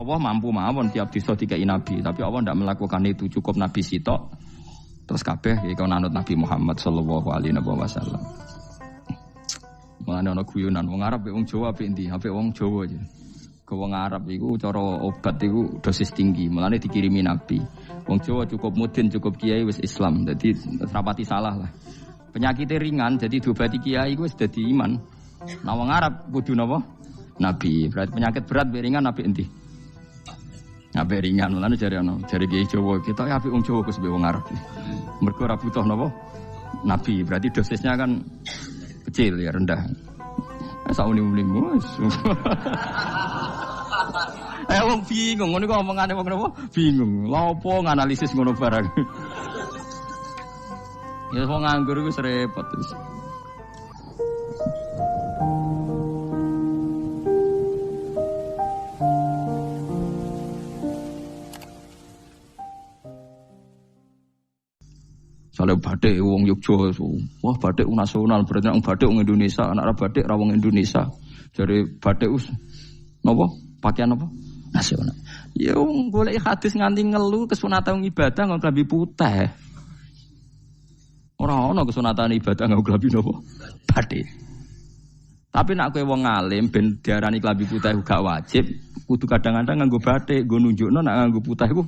Allah mampu mawon tiap disa dikai nabi, tapi Allah tidak melakukan itu, cukup nabi sitok terus kabeh iki kon anut Nabi Muhammad sallallahu alaihi wasallam. Mulane ana guyonan wong Arab wong Jawa apik endi? Apik wong Jawa aja. Ke wong Arab iku cara obat iku dosis tinggi, mulane dikirimi nabi. Wong Jawa cukup mudin, cukup kiai wis Islam. Dadi rapati salah lah. Penyakitnya ringan, jadi diobati kiai iku wis dadi iman. Nah wong Arab kudu napa? Nabi. Berarti penyakit berat mbek ringan apik endi? Apik ringan, mulane jare kiai Jawa kita apik wong Jawa Gus mbek wong Arab. Mergo ora butuh napa? Nabi. Berarti dosisnya kan kecil ya, rendah. Sauni-uni mus. Wong bingung, ngono kok omongane wong napa? Bingung. Lha opo nganalisis ngono barang. Ya wong nganggur iku repot terus. Soale batik wong Yogya, wah batik nasional berarti wong batik wong Indonesia, anak batik ra wong Indonesia. Jare batik napa? Pakaian apa? Nasional. Ya wong golek hadis nganti ngelu kesunatan ibadah nggo klambi putih. Ora ana kesunatan ibadah nggo klambi napa? Batik. Tapi nek kowe wong alim ben diarani klambi putih gak wajib, kudu kadang-kadang nganggo batik, nggo nunjukno nek nganggo putih iku.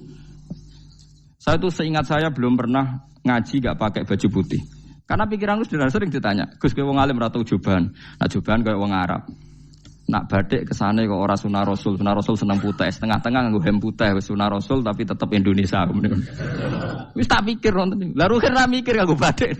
Saya tuh seingat saya belum pernah ngaji gak pakai baju putih. Karena pikiranku sudah sering ditanya, Gus kowe wong alim ora tau joban. Nah joban koyo wong Arab. Nak batik kesane kok ora sunah Rasul seneng putih, setengah-tengah nganggo hem putih wis sunah Rasul tapi tetep Indonesia. Wis tak pikir nonton. Lah rugen ra mikir nganggo batik.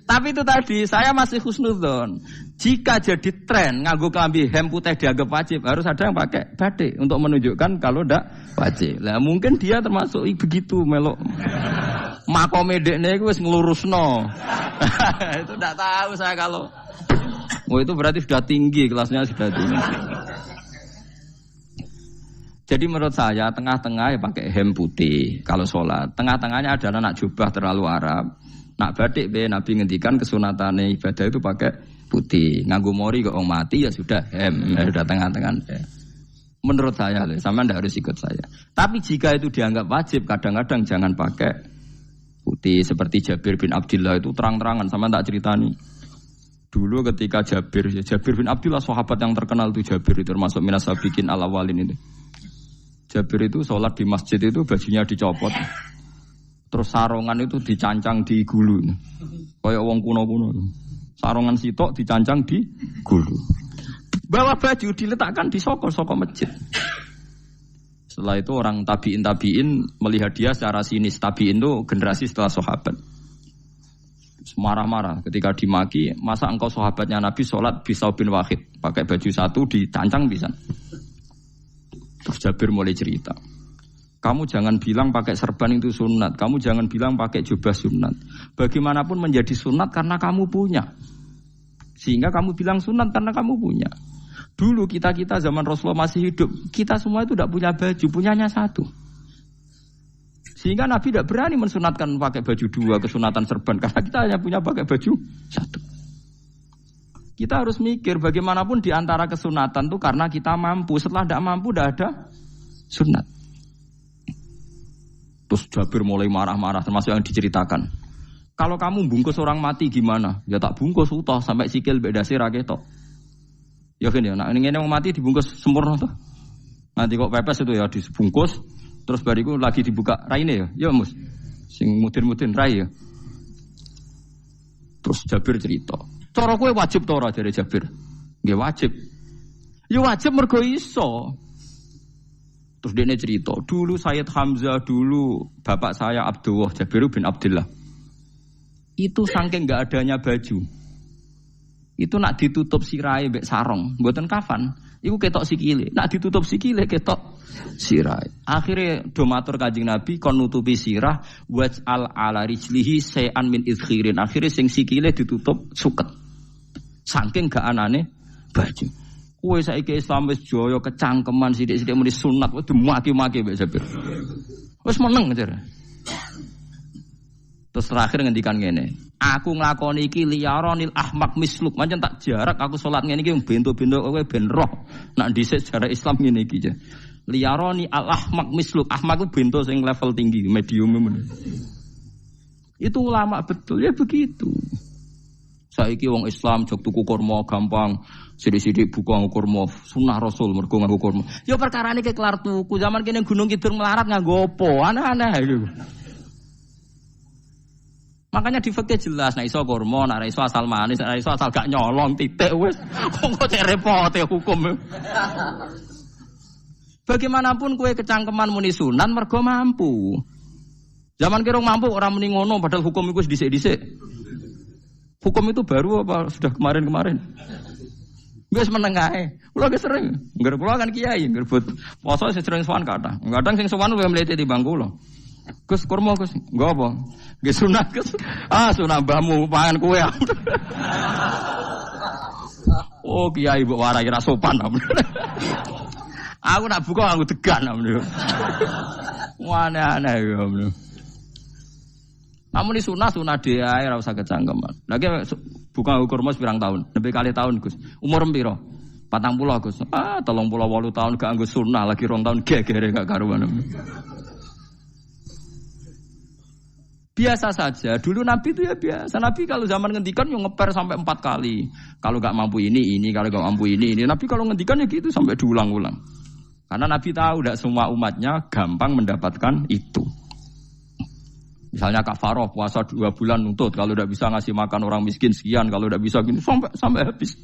Tapi itu tadi saya masih husnudzon. Jika jadi tren nganggo klambi hem putih dianggap wajib, harus ada yang pakai batik untuk menunjukkan kalau ndak wajib. Lah mungkin dia termasuk begitu melok. Makome dekne iku wis nglurusno. Itu ndak tahu saya kalau. Oh itu berarti sudah tinggi, kelasnya sudah tinggi. Jadi menurut saya tengah-tengah ya pakai hem putih kalau sholat. Tengah-tengahnya adalah nak jubah terlalu Arab. Nak batik be Nabi ngendikan kesunatane ibadah itu pakai putih. Nganggo mori kok wong mati ya sudah hem, ya sudah tengah-tengah. Menurut saya, sama ndak harus ikut saya. Tapi jika itu dianggap wajib, kadang-kadang jangan pakai putih. Seperti Jabir bin Abdullah itu terang-terangan, sama tak ceritani. Dulu ketika Jabir bin Abdullah sahabat yang terkenal itu Jabir itu termasuk minas sabiqin al-awwalin itu. Jabir itu sholat di masjid itu bajunya dicopot. Terus sarongan itu dicancang di gulu. Kayak wong kuno-kuno. Sarongan sitok dicancang di gulu. Bawa baju diletakkan di soko masjid. Setelah itu orang tabiin melihat dia secara sinis. Tabiin itu generasi setelah sahabat. Marah-marah ketika dimaki, masa engkau sahabatnya Nabi sholat bisau bin wahid. Pakai baju satu dicancang bisa. Terus Jabir mulai cerita. Kamu jangan bilang pakai serban itu sunat. Kamu jangan bilang pakai jubah sunat. Bagaimanapun menjadi sunat karena kamu punya. Sehingga kamu bilang sunat karena kamu punya. Dulu kita zaman Rasulullah masih hidup. Kita semua itu tidak punya baju. Punyanya satu. Sehingga Nabi tidak berani mensunatkan pakai baju dua. Kesunatan serban. Karena kita hanya punya pakai baju satu. Kita harus mikir bagaimanapun di antara kesunatan itu karena kita mampu. Setelah tidak mampu tidak ada sunat. Terus Jabir mulai marah-marah termasuk yang diceritakan. Kalau kamu bungkus orang mati gimana? Ya tak bungkus utuh sampai sikil beda sirah ketok. Ya kan ya, nah ini yang mati dibungkus sempurna tuh. Nanti kok pepes itu ya dibungkus terus bariku lagi dibuka raine ya. Ya mus. Sing mudin-mudin rai ya. Terus Jabir cerita. Cara kowe wajib ta ora jare Jabir? Nggih wajib. Ya wajib mergo iso. Terus dia cerita, dulu Sayyid Hamzah, dulu bapak saya Abdullah, Jabir bin Abdullah. Itu saking gak adanya baju. Itu nak ditutup sirai mbek sarong, mboten kafan. Iku ketok sikile. Nak ditutup sikile ketok sirai. Akhirnya do matur Kanjeng Nabi kon nutupi sirah waj'al ala rijlihi shay'an min idkhirin. Akhirnya sing sikile ditutup suket. Saking gak anane baju. Kowe saiki Islam wis jaya kecangkeman sithik-sithik muni sunat wis dimaki-maki mbek Jabir. Wis meneng jar. Terus terakhir ngendikan ngene, aku nglakoni iki liyaronil ahmak misluk, pancen tak jarak aku salat ngene iki bento-bento kowe ben roh. Nak dhisik sejarah Islam ngene iki. Liyaroni al ahmak misluk, ahmak ku bento sing level tinggi, medium men. Itu ulama betul ya begitu. Saiki wong Islam jog tuku kurma gampang, sithik-sithik buka kurma, sunah Rasul mergo nganggo kurma. Ya perkarane ke kelar tuku, zaman kene Gunung Kidul melarat nganggo apa? Aneh-aneh iki. Makanya di fikih jelas, nek iso kurma, nek iso asal manis, nek iso asal gak nyolong titik wis. Kok cek repote hukum. Bagaimanapun kue kecangkeman muni sunan mergo mampu. Zaman kira mampu orang muni ngono padahal hukum iku wis dhisik-dhisik. Hukum itu baru apa sudah kemarin-kemarin? Wis meneng ae. Kula ge sering, ngger kula kan kiai, ngerbut poso sering sowan kathah. Kadang sing sowan luwih mlete timbang kula. Gus kurma Gus, nggo apa? Nggih sunat Gus. Ah sunah mbahmu pangan kowe. Oh kiai mbok warai ra sopan. Aku nak buka aku tegan. Aneh-aneh ya. Namun ini sunah dia ora usah kecangkeman. Lagi buka kurma pirang tahun, lebih kali tahun Gus. Umur piro? 40 Gus. 38 tahun gak anggo sunah lagi 2 tahun gegere gak karuan. Biasa saja. Dulu Nabi itu ya biasa. Nabi kalau zaman ngendikan yang ngeper sampai 4 kali. Kalau nggak mampu ini, kalau nggak mampu ini. Nabi kalau ngendikan ya gitu sampai diulang-ulang. Karena Nabi tahu tidak semua umatnya gampang mendapatkan itu. Misalnya kafaroh puasa 2 bulan nuntut. Kalau tidak bisa ngasih makan orang miskin sekian. Kalau tidak bisa gini sampai habis.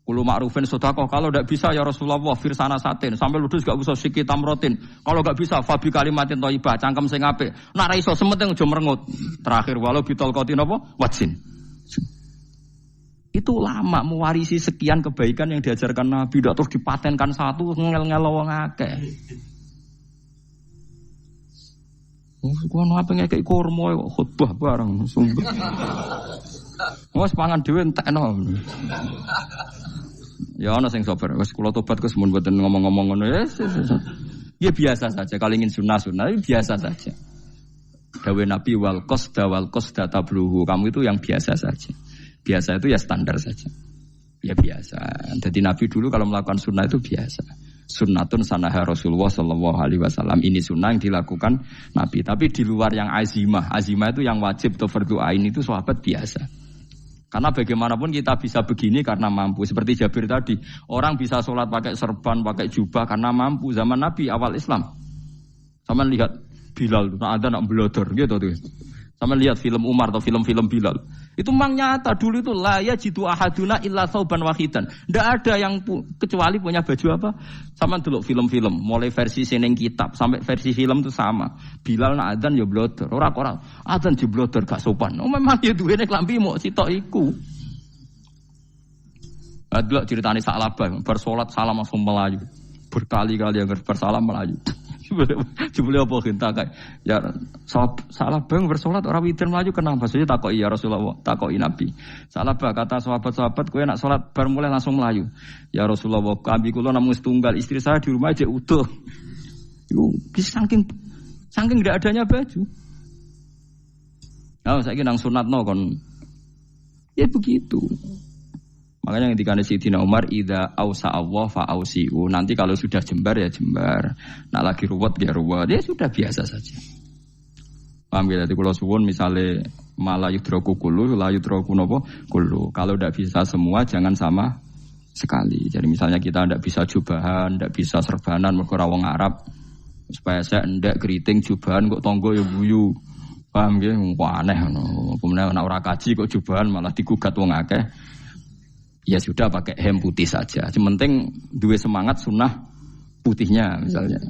Kulu ma'rufin sedekah. Kalau tidak bisa ya Rasulullah firsana satin. Sampai ludus gak usah sikit tamrotin. Kalau gak bisa fabi kalimatin thayyibah cangkem sing apik. Nak ra iso sementing aja merengut. Terakhir walau bitol kotin apa? Wajin. Itu lama mewarisi sekian kebaikan yang diajarkan Nabi. Tidak terus dipatenkan satu ngel-ngel wong akeh. Kono apa ngekek kurma khutbah bareng sumber. Wes pangan dhewe entekno. Ya ana sing sabar. Wes kula tobat Gus mun mboten ngomong-ngomong ngono ya. Ya biasa saja kalau ingin sunah-sunah biasa saja. Dawe Nabi wal qasda tabluhu. Kamu itu yang biasa saja. Biasa itu ya standar saja. Ya biasa. Jadi Nabi dulu kalau melakukan sunnah itu biasa. Sunnatun sanaha Rasulullah sallallahu alaihi wasallam. Ini sunnah yang dilakukan Nabi. Tapi di luar yang azimah. Azimah itu yang wajib atau fardhu ain itu sahabat biasa. Karena bagaimanapun kita bisa begini karena mampu. Seperti Jabir tadi, orang bisa sholat pakai serban, pakai jubah karena mampu. Zaman Nabi awal Islam. Sama lihat Bilal, ada nak belodor gitu tuh. Sama lihat film Umar atau film-film Bilal. Itu memang nyata dulu itu la yajidu ahaduna illa thawban wahidan. Tidak ada yang kecuali punya baju apa. Sama dulu film-film, mulai versi seneng kitab sampai versi film itu sama. Bilal nak adzan ya blodor, ora adzan di blodor gak sopan. Oh memang ya duwene klambi mok sitok iku. Adlok ceritane Sa'labah bersolat salam langsung melayu. Berkali-kali yang bersalam melayu. Jebule apa genta kae. Ya salah bang bersolat ora witir mlayu kenapa? Saya takoki ya Rasulullah, takoki Nabi. Salah bah kata sahabat-sahabat kowe nak salat bar mulai langsung mlayu. Ya Rasulullah, kami kula namung setunggal, istri saya di rumah aja utuh. Iku saking ndak adanya baju. Nah, saiki nang sunatno kon. Ya begitu. Makanya ketika Sayyidina Umar idza ausa Allah fa ausiu. Nanti kalau sudah jembar ya jembar. Nak lagi ruwet ya ruwet. Ya sudah biasa saja. Paham ya? Jadi kalau suwun misalnya malah yudroku kulu, la yudroku nopo kulu. Kalau tidak bisa semua jangan sama sekali. Jadi misalnya kita tidak bisa jubahan, tidak bisa serbanan mergo wong Arab. Supaya saya ndak keriting jubahan kok tonggo ya guyu. Paham ya? Wah aneh ngono. Kemudian nek ora kaji kok jubahan malah digugat wong akeh. Ya sudah pakai hem putih saja. Sementing dua semangat sunnah putihnya misalnya.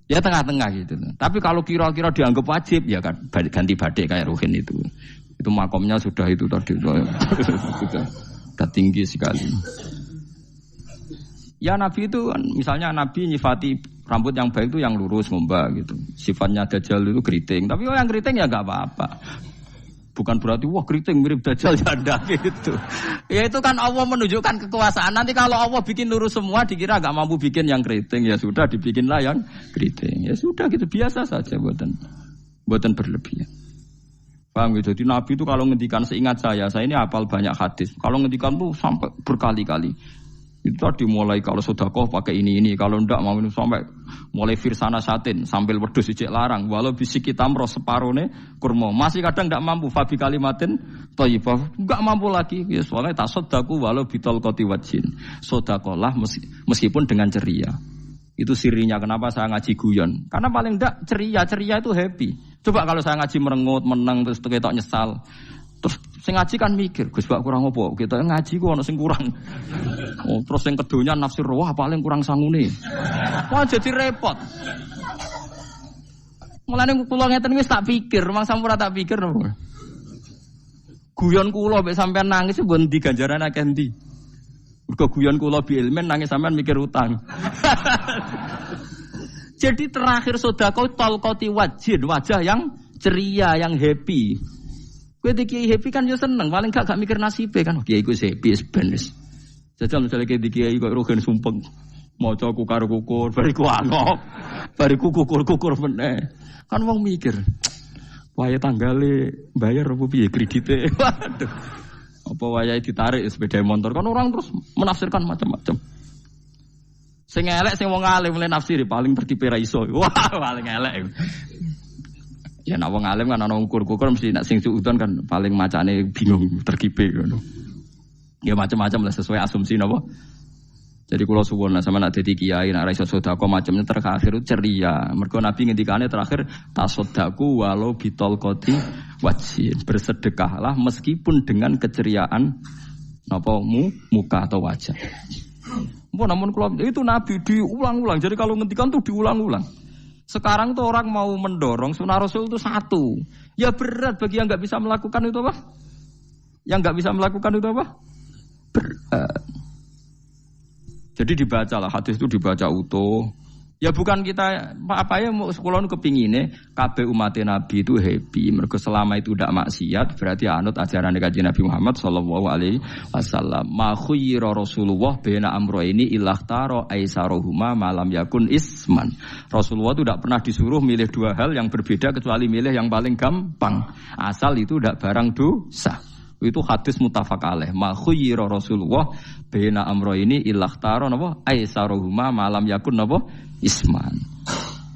Ya tengah-tengah gitu. Tapi kalau kira-kira dianggap wajib ya kan ganti badai kayak Ruhin itu. Itu makomnya sudah itu tadi. Sudah tinggi sekali. Ya Nabi itu misalnya Nabi nyifati rambut yang baik itu yang lurus ngombak gitu. Sifatnya Dajjal itu keriting. Tapi yang keriting ya enggak apa-apa. Bukan berarti wah keriting mirip Dajjal janda gitu. Ya itu kan Allah menunjukkan kekuasaan. Nanti kalau Allah bikin lurus semua dikira gak mampu bikin yang keriting. Ya sudah dibikinlah yang keriting. Ya sudah gitu biasa saja buatan. Mboten berlebihan. Paham gitu? Jadi Nabi itu kalau ngendikan seingat saya ini hafal banyak hadis. Kalau ngendikan tuh sampai berkali-kali. Itu tadi mulai kalau sedekah pakai ini, kalau ndak mau ini sampai mulai firsana satin sambil wedhus ijek larang. Walau bisik kita meros separone kurma. Masih kadang ndak mampu fabi kalimatin thayyibah. Enggak mampu lagi. Ya soalnya tasaddaku walau bitol qati wajin. Sedekahlah meskipun dengan ceria. Itu sirinya kenapa saya ngaji guyon. Karena paling ndak ceria itu happy. Coba kalau saya ngaji merengut, menang terus ketok nyesal. Terus sing ngaji kan mikir, Gus Bak kurang apa? Kita ngaji kok ana sing kurang. Oh, terus sing kedonya nafsir wah paling kurang sangune. Wah jadi repot. Mulane kula ngeten wis tak pikir, mang sampun tak pikir. Guyon kula mek sampean nangis mbon ndi ganjaran akeh ndi. Mergo guyon kula bi ilmen nangis sampean mikir utang. Jadi terakhir sedekah talqati wajhin, wajah yang ceria, yang happy. Kowe iki happy kan yo seneng, paling gak mikir nasibe kan. Kiai iku happy ben wis. Jajal misale kiai kok rogen sumpeng. Maca kukar-kukur, bariku angop. Bariku kukur-kukur meneh. Kan wong mikir. Wayahe tanggale bayar apa piye kredite. Waduh. Apa wayahe ditarik sepeda motor kan orang terus menafsirkan macam-macam. Sing elek sing wong alim mulai nafsiri paling tertipe ra iso. Wah, paling elek. Ya nek wong alim kan ana ukur-ukur mesti nek sing suudon kan paling macane bingung terkipe ngono. Ya macam-macam lah sesuai asumsi napa. Jadi kula suwun sama nek dadi kiai nek ra iso sedekah macamnya terakhir ceria. Mergo Nabi ngendikane terakhir tasaddaku walau bitol qoti wajhin. Bersedekahlah meskipun dengan keceriaan napa muka atau wajah. Namun kalau itu Nabi diulang-ulang. Jadi kalau ngendikan tuh diulang-ulang. Sekarang tuh orang mau mendorong sunnah Rasul itu satu. Ya berat bagi yang nggak bisa melakukan itu apa? Yang nggak bisa melakukan itu apa? Berat. Jadi dibacalah hadis itu dibaca utuh. Ya bukan kita apa ya mau sekolah kepingine kabeh umat Nabi itu happy. Mergo selama itu tidak maksiat berarti anut ajaran Kanjeng Nabi Muhammad sallallahu alaihi wasallam. Ma khuyira Rasulullah baina amrayni ilakhtara aisarohuma malam yakun isman. Rasulullah itu tidak pernah disuruh milih dua hal yang berbeda kecuali milih yang paling gampang. Asal itu tidak barang dosa. Itu hadis muttafaq alaih. Ma khuyira Rasulullah baina amrayni ilakhtara napa aisarohuma malam yakun napa isman.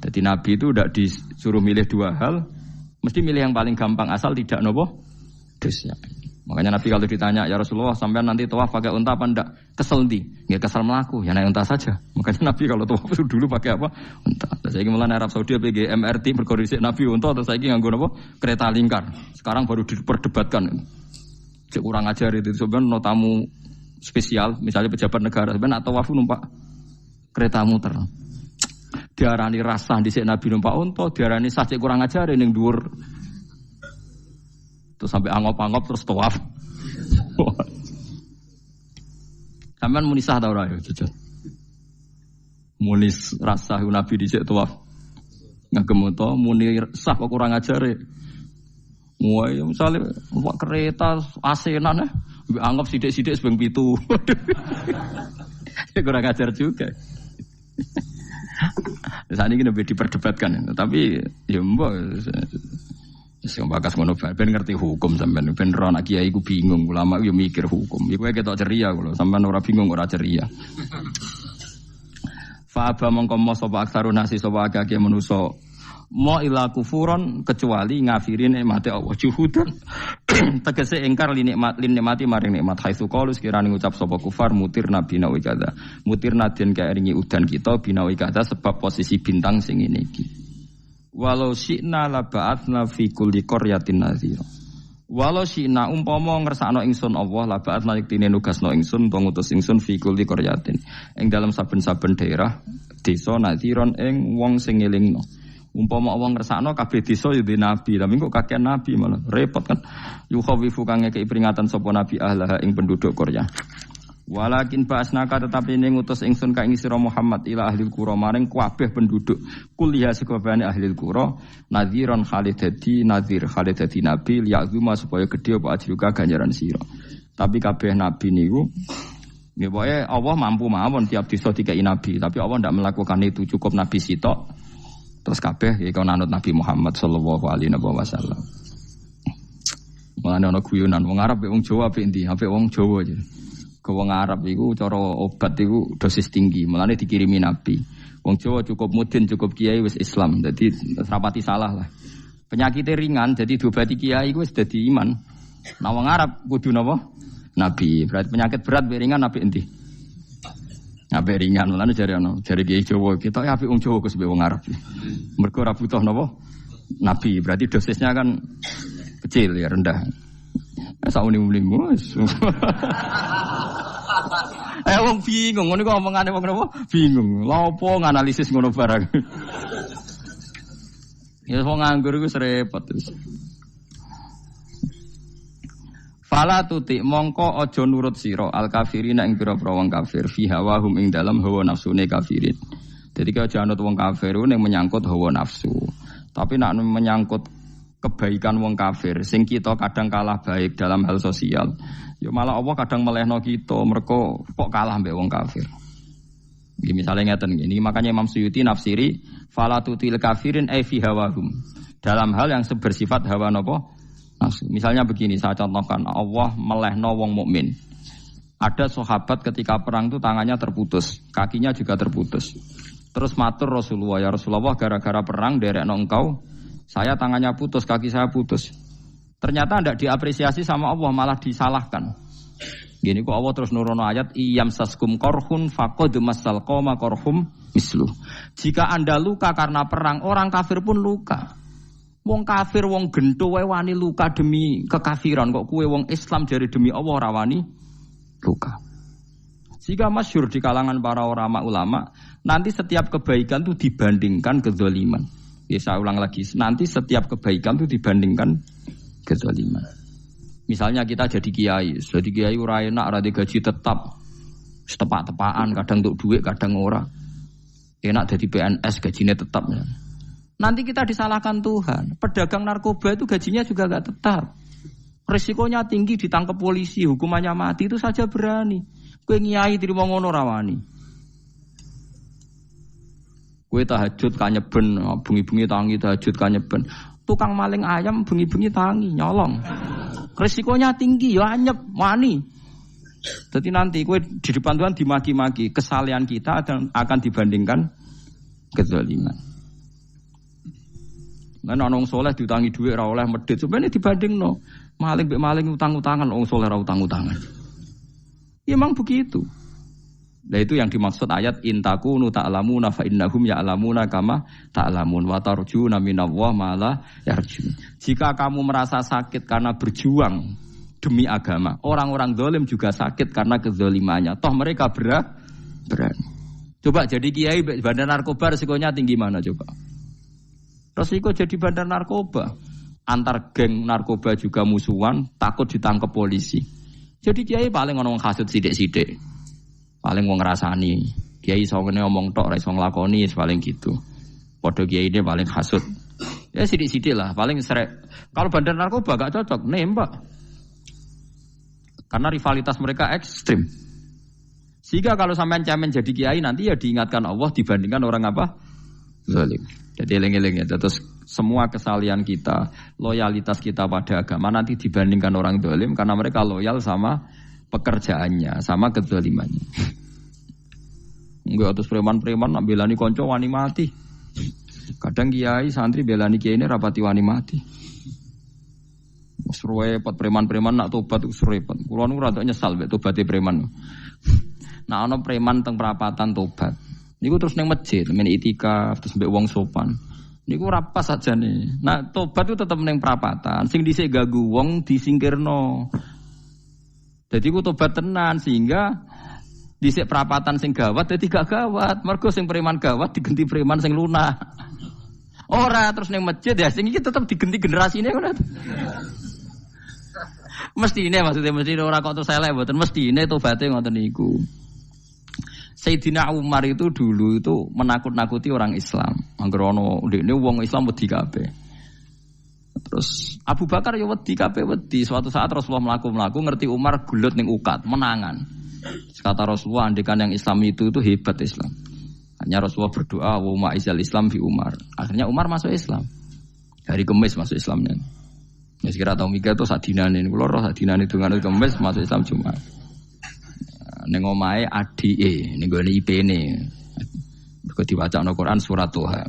Jadi Nabi itu tidak disuruh milih dua hal, mesti milih yang paling gampang asal tidak nopo dosa. Makanya Nabi kalau ditanya, ya Rasulullah sampean nanti tawaf pakai unta apa enggak? Kesel ndi? Enggak kesel melaku, ya naik unta saja. Makanya Nabi kalau tawaf dulu pakai apa? Unta. Terus saiki mulane Arab Saudi PG MRT berkoordinasi Nabi unta terus saiki nganggo napa? Kereta lingkar. Sekarang baru diperdebatkan. Cek kurang ajar itu sebenarnya tamu spesial, misalnya pejabat negara sebenarnya atau tawaf numpak kereta muter. Diarani rasah dhisik Nabi numpak unta, diarani sah cek kurang ajar ning dhuwur. Terus sampai angop-angop terus tawaf. Sampeyan muni sah ta ora ya, jujur. Muni rasah Nabi dhisik tawaf. Ngagem unta muni sah kok kurang ajar. Wah, misalnya numpak kereta asenan anggap sithik-sithik sebeng 7. Kurang ajar juga. Saat ini lebih diperdebatkan, tapi ya mbak, sing bakas ngono ben ngerti hukum sampean, ben ora anak kiai iku bingung, ulama yo mikir hukum. Iku ketok ceria kula, sampean ora bingung ora ceria. Fa aba mongko mo sapa aksarun nasi sapa akeh manusa mo ila kufuron kecuali ngafirin nikmate Allah juhudan tegese ingkar li nikmati maring nikmat haitsu qalu sekirane ngucap sapa kufar mutir nabi nawi kada mutir nadien kaeringi udan kita binawi kada sebab posisi bintang sing ngene iki walau syi'na la ba'atna fi kulli qaryatin nadhira walau syi'na umpama ngersakno ingsun Allah la ba'atna iktine nugasno ingsun utawa ngutus ingsun fi kulli qaryatin ing dalam saben-saben daerah desa nadhiron ing wong sing ngelingno. Umpama wong ngersakno kabeh desa ya nabi, tapi kok kakek nabi malah repot kan. Yukhawifu kang ngekeki peringatan sapa nabi ahlaha ing penduduk Korea. Walakin ba'asnaka tetapi ning ngutus ingsun ka ing sira Muhammad ila ahli qura maring kabeh penduduk kuliah sekabehane ahli qura nadhiran khalidati nadhir khalidati nabi liya'zuma supaya gedhe apa ajruka ganjaran sira. Tapi kabeh nabi niku nggih pokoke Allah mampu mawon tiap desa dikai nabi, tapi Allah ndak melakukan itu, cukup nabi sitok. Terus kabeh iki kon anut Nabi Muhammad sallallahu alaihi wasallam. Mulane ana guyonan wong Arab wong Jawa apik endi? Apik wong Jawa aja. Ke wong Arab iku cara obat iku dosis tinggi, mulane dikirimi Nabi. Wong Jawa cukup mudin, cukup kiai wis Islam. Dadi rapati salah lah. Penyakitnya ringan, jadi diobati kiai iku wis dadi iman. Nah wong Arab kudu napa? Nabi. Berarti penyakit berat ringan apik endi? Apik ringan, mulane jare kiai Jawa, kita apik wong Jawa Gus wong Arab. Mergo ora butuh napa? Nabi. Berarti dosisnya kan kecil ya, rendah. Sauni-uni mus. Wong bingung, ngono kok omongane wong napa? Bingung. Lha opo nganalisis ngono barang. Ya wong nganggur iku repot terus. Fala tuti mongko aja nurut sira al kafirin ing pira-pira wong kafir fi hawahum ing dalam hawa nafsune kafirin. Jadi kalau aja anut wong kafir ning menyangkut hawa nafsu. Tapi nak menyangkut kebaikan wong kafir sing kita kadang kalah baik dalam hal sosial. Ya malah Allah kadang melehno kita mergo kok kalah mbek wong kafir. Iki misale ngeten iki makanya Imam Suyuti nafsiri fala tutil kafirin ai fi hawahum. Dalam hal yang bersifat hawa napa? Misalnya begini, saya contohkan Allah melehno wong mukmin. Ada sahabat ketika perang itu tangannya terputus, kakinya juga terputus. Terus matur Rasulullah, ya Rasulullah gara-gara perang derekno engkau, saya tangannya putus, kaki saya putus. Ternyata tidak diapresiasi sama Allah, malah disalahkan. Gini kok Allah terus nurono ayat iyam saskum korhun faqad masal qoma korhum mislu. Jika Anda luka karena perang, orang kafir pun luka. Wong kafir, wong gento wae wani luka demi kekafiran, kok kue wong Islam jare demi Allah ora wani luka. Jika masyhur di kalangan para ulama, nanti setiap kebaikan itu dibandingkan kezaliman. Ya saya ulang lagi, nanti setiap kebaikan itu dibandingkan kezaliman. Misalnya kita jadi kiai ora enak, ora gaji tetap, setepak-tepakan, kadang untuk duit, kadang ora. Enak jadi PNS gajinya tetap ya. Nanti kita disalahkan Tuhan. Pedagang narkoba itu gajinya juga enggak tetap. Risikonya tinggi, ditangkap polisi, hukumannya mati, itu saja berani. Kowe nyai terima ngono rawani. Kowe tahajud kanyeben, bengi-bengi tangi tahajud kanyeben. Tukang maling ayam bengi-bengi tangi nyolong. Risikonya tinggi ya anyep wani. Jadi nanti kowe di depan Tuhan dimaki-maki, kesalahan kita akan dibandingkan kezaliman. Nek ana wong saleh diutangi dhuwit ora oleh medhit, sebenarnya dibandingno. Maling mbek maling utang-utangan, wong saleh ora utang-utangan. Ya memang begitu. Nah itu yang dimaksud ayat intakunu ta'lamuna fa innahum ya'lamuna kama ta'lamun wa tarjuna minallah ma la yarjun. Jika kamu merasa sakit karena berjuang demi agama, orang-orang zalim juga sakit karena kezalimannya. Toh mereka berani. Coba jadi kiai bandar narkoba risikonya tinggi mana coba? Resiko jadi bandar narkoba, antar geng narkoba juga musuhan, takut ditangkap polisi. Jadi kiai paling ono wong hasud sithik-sithik. Paling wong ngrasani. Kiai iso ngene omong tok, ora iso nglakoni, paling gitu. Padha kiai ini paling hasud. Ya sithik-sithik lah, paling serek. Kalau bandar narkoba gak cocok, nembak. Karena rivalitas mereka ekstrim. Sehingga kalau sampean cemen jadi kiai nanti ya diingatkan Allah dibandingkan orang apa? Zalim. Jadi eling-eling ya. Terus semua kesalahan kita, loyalitas kita pada agama nanti dibandingkan orang zalim karena mereka loyal sama pekerjaannya, sama kezalimannya. Enggak terus preman-preman nak belani konco wani mati. Kadang kiai santri belani kiai ini rapati wani mati. Repot preman-preman nak tobat repot. Kulo nu rada nyesal mek tobaté preman. Nah ana preman teng perapatan tobat. Niku terus neng masjid, men itikaf terus mbek wong sopan. Niku ora pas sajane. Nah, tobat itu tetep neng perapatan. Sing dhisik gagu wong disingkirno. Jadi ku tobat tenan sehingga dhisik perapatan sing gawat dadi gak gawat. Mergo sing preman gawat diganti preman sing lunak. Ora terus neng masjid ya sing iki tetep diganti generasine ngono. Mestine maksudnya mesti ora kok terus elek mboten mestine tobaté ngoten niku. Sayyidina Umar itu dulu itu menakut-nakuti orang Islam. Angger ono ndekne wong Islam wedi kabeh. Terus Abu Bakar ya wedi kabeh wedi. Suatu saat Rasulullah mlaku-mlaku ngerti Umar gulut ning ukat, menangan. Kata Rasulullah andikan yang Islam itu hebat Islam. Akhirnya Rasulullah berdoa, wa ma'izal Islam fi Umar. Akhirnya Umar masuk Islam. Hari Kamis masuk Islamnya. Ya sekira tahun Mika itu sadinane, kula roh sadinane dungane Kamis masuk Islam Jumat. Ning omahe adike, ning gone IP-ne. Kok diwacana Quran surat Toha.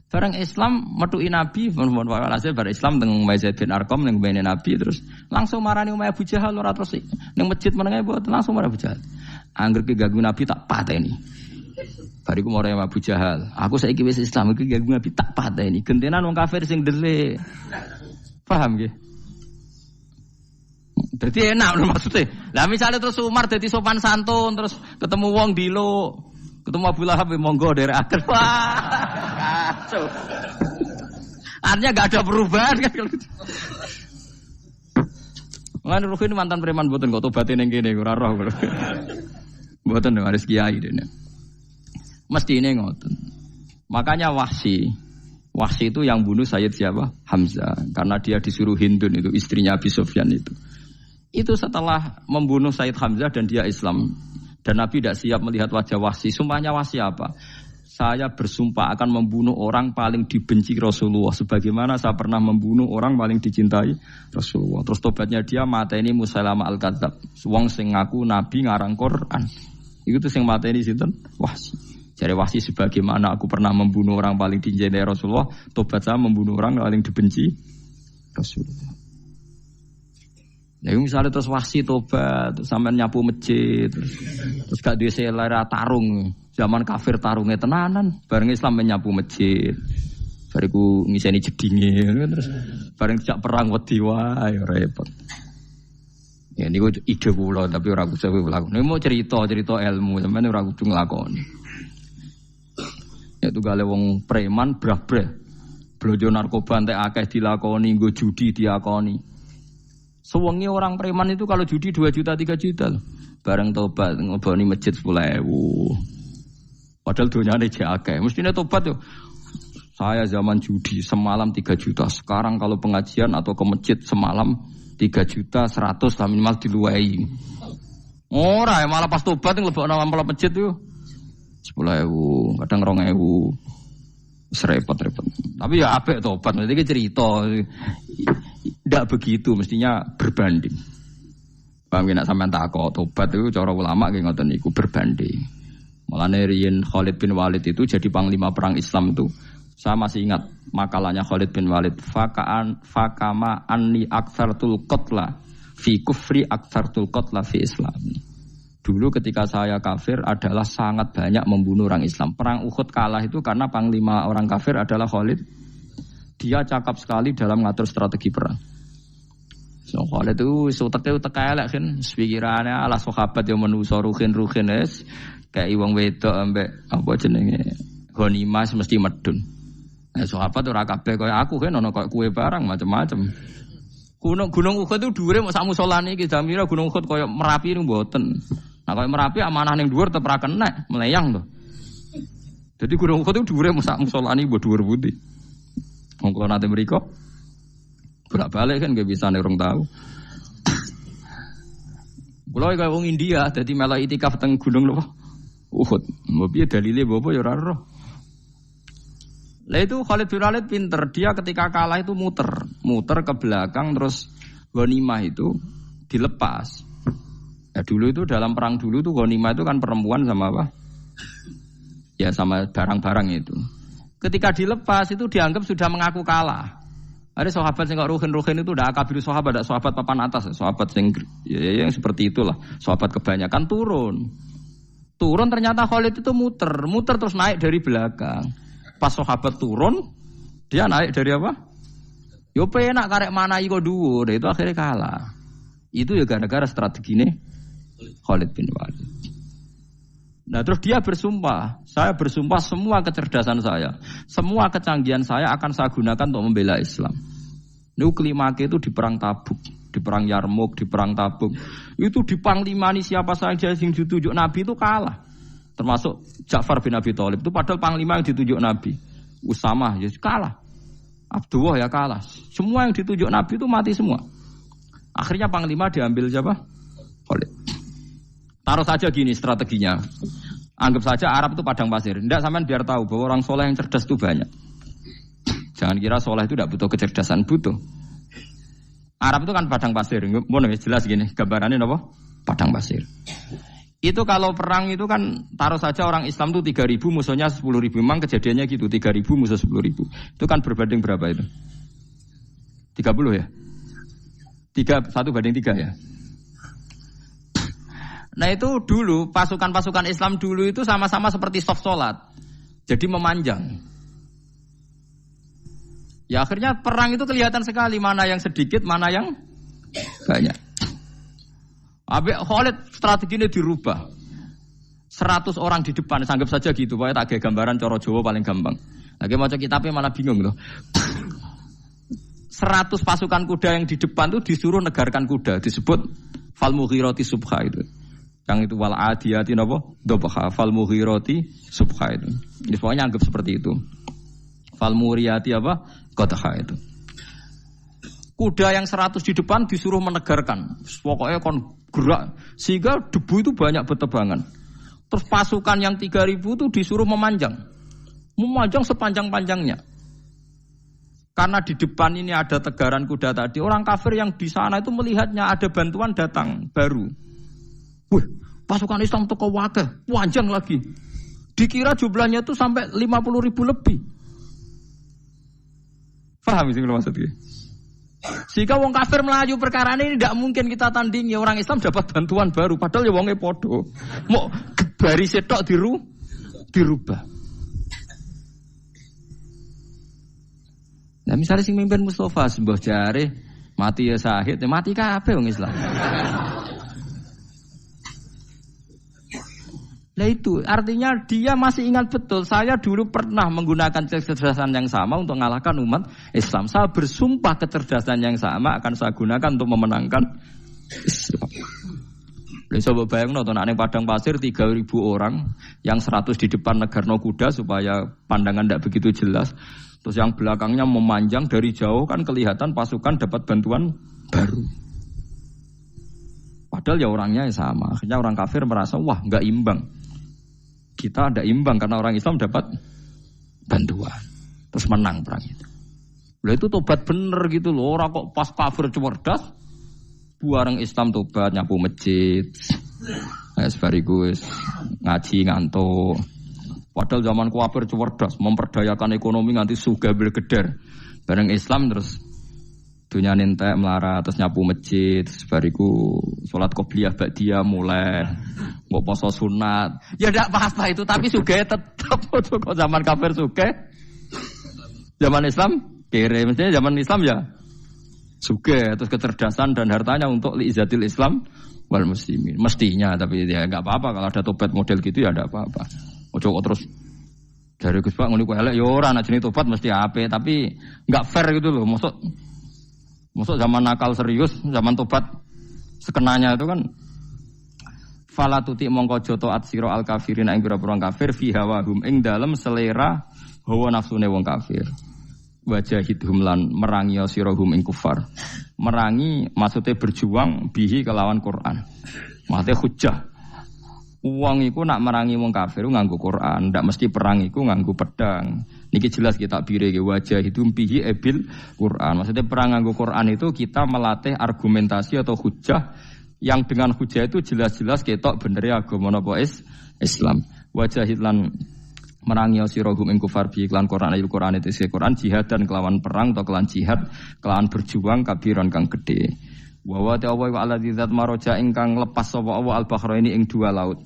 Bareng Islam metuki Nabi, mohon walhasil bareng Islam teng Zaid bin Arqam ning mbene Nabi terus langsung marani Umayyah Abu Jahal ora terus ning masjid menenge mboten langsung marani Abu Jahal. Angger ki ganggu Nabi tak pateni. Bariku marani Abu Jahal, aku saiki wis Islam iki ganggu Nabi tak pateni. Gentenan wong kafir sing delik. Paham nggih? Dadi enak lho maksudnya. Lah misale terus Umar dadi sopan santun terus ketemu wong dilo, ketemu Abu Lahab monggo dari akhir. Wah. Kacau. Artinya gak ada perubahan kan kalau gitu. Lan Ruhin mantan preman mboten kok tobaté ning kene ora roh kok. Mboten harus kiai dene. Mestine ngoten. Makanya Wahsy itu yang bunuh Sayyid siapa? Hamzah. Karena dia disuruh Hindun itu istrinya Abi Sufyan itu. Itu setelah membunuh Sayyid Hamzah dan dia Islam. Dan Nabi tidak siap melihat wajah Wahsy. Sumpahnya Wahsy apa? Saya bersumpah akan membunuh orang paling dibenci Rasulullah. Sebagaimana saya pernah membunuh orang paling dicintai Rasulullah. Terus tobatnya dia mateni Musailamah al-Kadzab. Wong sing ngaku Nabi ngarang Quran. Itu tuh sing mateni sinten? Wahsy. Jare Wahsy sebagaimana aku pernah membunuh orang paling dicintai Rasulullah. Tobat saya membunuh orang paling dibenci Rasulullah. Ya misalnya terus Wahsy tobat, terus sampean nyapu masjid, terus gak duwe selera tarung. Zaman kafir tarungnya tenanan, bareng Islam menyapu masjid. Bariku ngiseni jedinge terus bareng dijak perang wedi wae repot. Ya niku ide kula tapi ora kudu nglakoni. Nek mau cerita ilmu sampeyan ora kudu nglakoni. Ya tugale wong preman brah-brah. Blojo narkoba entek akeh dilakoni, nggo judi diakoni. Sewengi orang preman itu kalau judi 2 juta 3 juta loh. Bareng tobat ngoboni masjid 10.000. Padahal dunyane jek akeh. Mestine tobat yo. Saya zaman judi semalam 3 juta. Sekarang kalau pengajian atau ke masjid semalam 3 juta 100 lah minimal diluwai. Ora malah pas tobat nglebokno amplop masjid yo 10.000, kadang 2.000. Repot-repot. Tapi ya apik tobat. Iki cerita. Tidak begitu, mestinya berbanding. Paham nek sampean takok tobat itu cara ulama nggih ngoten niku berbanding. Mulane riyen Khalid bin Walid itu jadi panglima perang Islam itu. Saya masih ingat makalahnya Khalid bin Walid, fakama anni aktsartul qatla fi kufri aktsartul qatla fi Islam. Dulu ketika saya kafir adalah sangat banyak membunuh orang Islam. Perang Uhud kalah itu karena panglima orang kafir adalah Khalid. Dia cakap sekali dalam ngatur strategi perang. So Khalid itu utek elek kan, pikirannya ala sahabat yang menuso ruhin es kayak wong wedok ambek apa jenenge ghanimah mesti medun. Sahabat ora kabeh kaya aku kan ono kaya kue barang macam-macam. Gunung Uhud itu dhuwure mok sak musolane iki jamira Gunung Uhud kaya Merapi niku mboten. Nah kaya Merapi amanah ning dhuwur tetep ra kenek, meleyang to. Jadi Gunung Uhud itu dhuwure mok sak musolane mbok dhuwur putih. Wong kula nate mriko bolak-balik kan gak bisa nerong tahu. Kula kaya wong India dadi melok itikaf teng gunung lho. Uhud. Mbok piye dalile apa ya ora roh. Lah itu Khalid bin Walid pinter, dia ketika kalah itu muter ke belakang terus ghanimah itu dilepas. Ya dulu itu dalam perang dulu tuh ghanimah itu kan perempuan sama apa? Ya sama barang-barang itu. Ketika dilepas itu dianggap sudah mengaku kalah. Ada sahabat yang kok ruhin itu udah akabiru sahabat, ada sahabat papan atas, sahabat yang seperti itulah, sahabat kebanyakan turun ternyata Khalid itu muter terus naik dari belakang. Pas sahabat turun, dia naik dari apa? Yo penak karek mana iko dhuwur, itu akhirnya kalah. Itu ya gara-gara strategi ini Khalid bin Walid. Nah terus dia bersumpah, saya bersumpah semua kecerdasan saya, semua kecanggihan saya akan saya gunakan untuk membela Islam. Ini kelimake itu di perang Tabuk, di perang Yarmuk, di perang Tabuk. Itu di panglimani siapa saja yang ditunjuk Nabi itu kalah. Termasuk Ja'far bin Abi Thalib itu padahal panglima yang ditunjuk Nabi. Usamah ya kalah. Abdullah ya kalah. Semua yang ditunjuk Nabi itu mati semua. Akhirnya panglima diambil siapa? Khalid. Taruh saja gini strateginya. Anggap saja Arab itu padang pasir. Tidak, sampean biar tahu bahwa orang soleh yang cerdas itu banyak. Jangan kira soleh itu tidak butuh kecerdasan, butuh. Arab itu kan padang pasir. Mau jelas gini, gambarannya apa? Padang pasir. Itu kalau perang itu kan taruh saja orang Islam itu 3.000 musuhnya 10.000. Memang kejadiannya gitu, 3.000 musuh 10.000. Itu kan berbanding berapa itu? 30 ya? 1 banding 3 ya? Nah itu dulu, pasukan-pasukan Islam dulu itu sama-sama seperti soft sholat. Jadi memanjang. Ya akhirnya perang itu kelihatan sekali mana yang sedikit, mana yang banyak. Habis Khalid strateginya dirubah. 100 orang di depan, anggap saja gitu. Pokoknya tak kayak gambaran coro Jawa paling gampang. Lagi mau kitabnya malah bingung loh. 100 pasukan kuda yang di depan itu disuruh negarkan kuda. Disebut fal mughirati subha itu. Yang itu wal adiyati napa? Dobha fal mughirati subha itu. Jadi pokoknya anggap seperti itu. Fal muriyati apa? Qadha itu. Kuda yang 100 di depan disuruh menegarkan. Pokoknya kon gerak sehingga debu itu banyak bertebangan. Terus pasukan yang 3.000 itu disuruh memanjang. Memanjang sepanjang-panjangnya. Karena di depan ini ada tegaran kuda tadi, orang kafir yang di sana itu melihatnya ada bantuan datang baru. Wih, pasukan Islam itu kewakeh, panjang lagi. Dikira jumlahnya itu sampai 50.000 lebih. Paham sih maksudnya? Sehingga wong kafir melaju perkara ini tidak mungkin kita tandingi. Orang Islam dapat bantuan baru, padahal ya wongnya podo. Mau baris setok dirubah. Nah misalnya sing mimpin Mustafa sembah jare mati ya sahid, ya mati kabeh wong Islam. Nah itu artinya dia masih ingat betul saya dulu pernah menggunakan kecerdasan yang sama untuk mengalahkan umat Islam. Saya bersumpah kecerdasan yang sama akan saya gunakan untuk memenangkan Islam. Lha coba bayangno to nek padang pasir 3.000 orang yang 100 di depan negarno kuda supaya pandangan tidak begitu jelas. Terus yang belakangnya memanjang dari jauh kan kelihatan pasukan dapat bantuan baru. Padahal ya orangnya sama. Akhirnya orang kafir merasa wah nggak imbang. Kita ada imbang karena orang Islam dapat bantuan. Terus menang perang itu. Lah itu tobat bener gitu loh. Orang kok pas kafir cerdas. Buareng Islam tobat nyapu masjid. Sebarigus ngaji ngantuk. Padahal zaman kafir cerdas, memperdayakan ekonomi nganti sugih bergeder. Bareng Islam terus dunia entek melarat, terus nyapu masjid, terus bariku salat qobliyah ba'diyah mulai, mbok poso sunat. Ya ndak apa-apa itu, tapi sugih tetep kok zaman kafir sugih. Zaman Islam kere, mestinya zaman Islam ya sugih, terus kecerdasan dan hartanya untuk liizatil Islam wal muslimin. Mestinya, tapi ya enggak apa-apa kalau ada tobat model gitu ya enggak apa-apa. Ojo kok terus dari Gus Pak ngene ku elek ya ora ana jenenge tobat mesti apik tapi enggak fair gitu loh. Maksud zaman nakal serius, zaman tobat sekenanya itu kan fala tuti mongko joto at sira al kafirin ing pira-pira kafir fi hawahum ing dalem selera hawa nafsune wong kafir. Wajahidhum lan merangi sira hum ing kufar. Merangi maksudnya berjuang bihi kelawan Quran. Maksudnya hujjah. Uang iku nak merangi wong kafir nganggo Quran, ndak mesti perang iku nganggo pedang. Niki jelas kita bire ke wajah itu bihi ebil Quran. Maksudnya perang nganggo Quran itu kita melatih argumentasi atau hujah yang dengan hujah itu jelas-jelas ketok bener agama napa Islam. Wajahid lan merangi sira hum ing kufar bi iklan Quran ayat Quran itu Quran jihad dan kelawan perang atau kelawan jihad kelawan berjuang kabiran kang gede. Wa ta'awwa wa alladzi zat maraja ingkang lepas sapa Allah al-bahraini ing dua laut.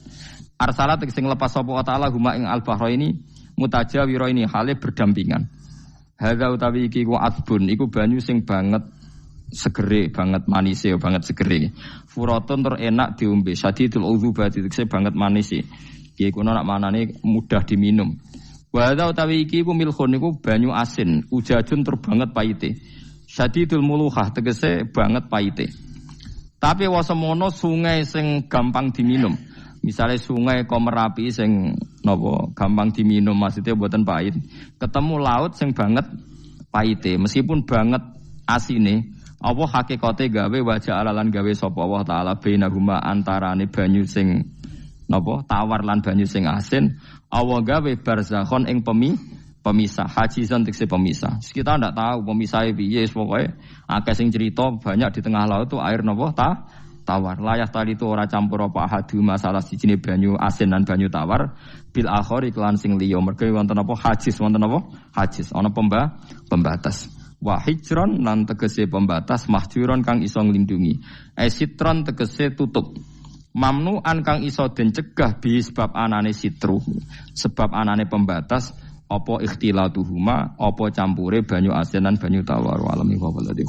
Arsalat sing lepas sapa ta'ala huma ing al-bahraini mutajawiraini hale berdampingan. Hadza utawi iki ku asbun iku banyu sing banget segere, banget manise, banget segere. Furatun tur enak diombe, sadidul udzubati tekse banget manise. Iki kuno nak manane mudah diminum. Wa hadza utawi iki ku milkhun iku banyu asin, ujajun tur banget paite. Sadidul muluhah tegese banget paite. Tapi wasemono sungai sing gampang diminum. Misalnya sungai Komerapi sing napa gampang diminum maksudnya mboten pahit. Ketemu laut sing banget paite meskipun banget asine. Allah hakikate gawe wajah alalan gawe sapa Allah taala bainahuma antarane banyu sing napa tawar lan banyu sing asin Allah gawe barzakhon ing pemisah hajizan tekse pemisah. Kita ndak tahu pemisahnya piye pokoke akeh sing cerita banyak di tengah laut itu air napa tawar. Layah tali itu ora campur apa hadu masalah sijine banyu asin lan banyu tawar bil akhir iklan sing liya mergo wonten apa hajiz wonten apa hajiz ana pembatas. Wa hijron lan tegese pembatas mahjuron kang iso nglindungi. Sitron tegese tutup. Mamnuan kang iso den cegah bi sebab anane sitru. Sebab anane pembatas apa ikhtilatuhuma apa campure banyu asin lan banyu tawar. Walami wa waladi.